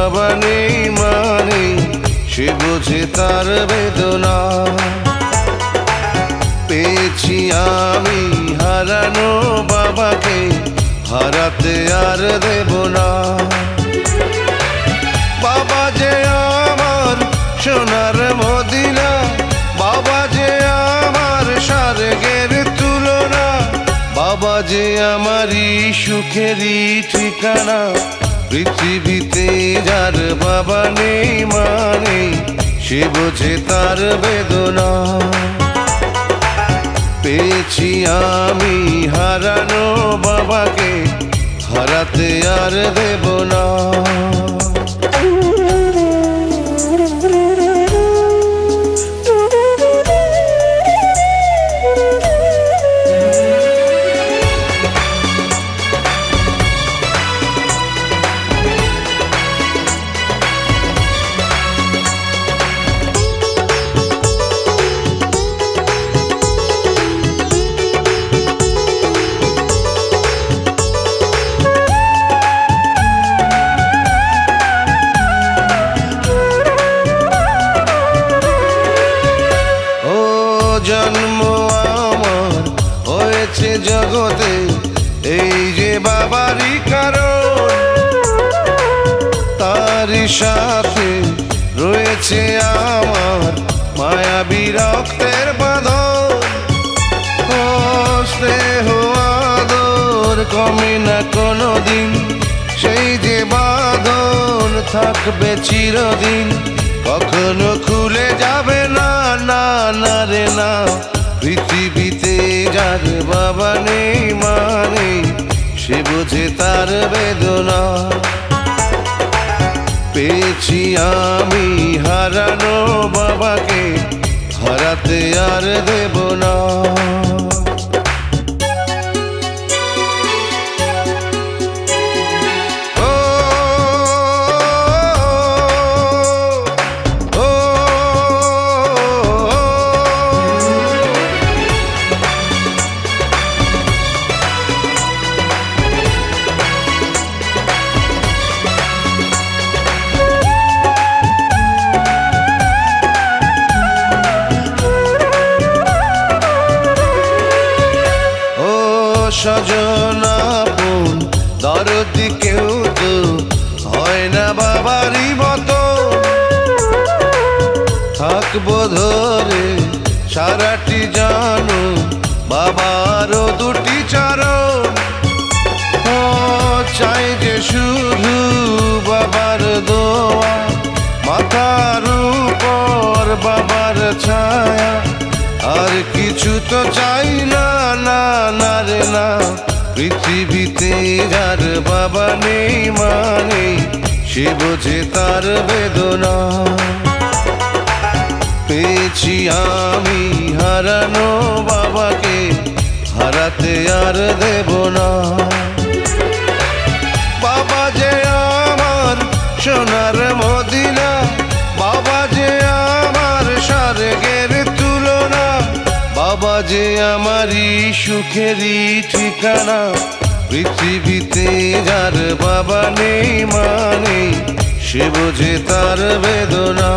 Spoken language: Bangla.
বাবা নেই মানে সে বোঝে তার বেদনা। পেয়েছি আমি হারানো বাবাকে, হারাতে আর দেব না। বাবা যে আমার সোনার মদিনা, বাবা যে আমার স্বর্গের তুলনা, বাবা যে আমারই সুখেরই ঠিকানা। পৃথিবীতে যার বাবা নেই মানে সে বোঝে তার বেদনা। পেয়েছি আমি হারানো বাবাকে, হারাতে আর দেব না। জন্ম আমার হয়েছে জগতে, এই যে বাবারই কারণ। তারই সাথে রয়েছে আমার মায়াবী রক্তের বাঁধন। ও স্নেহ আদর কমে না কোনোদিন, সেই যে বাঁধন থাকবে চিরদিন, কখনো খুলে যাবে না, না না রে না। পৃথিবীতে যার বাবা নেই মানে সে বোঝে তার বেদনা। পেয়েছি আমি হারানো বাবাকে, হারাতে আর দেব না। স্বজন আপন দরদি কেউ তো হয় না বাবারই মতো। থাকবো ধরে সারাটি জানো বাবারও দুটি চরণ। ও চাই যে শুধু বাবার দোয়া, মাথার উপর বাবার ছায়া, আর কিছু তো চাই না, না না রে না। পৃথিবীতে যার বাবা নেই মানে সে বোঝে তার বেদনা। পেয়েছি আমি হারানো বাবাকে, হারাতে আর দেব না। বাবা যে আমার সোনার মদিনা, বাবা যে আমার স্বর্গের তুলনা, বাবা যে আমারই সুখেরই ঠিকানা। পৃথিবীতে যার বাবা নেই মানে সে বোঝে তার বেদনা।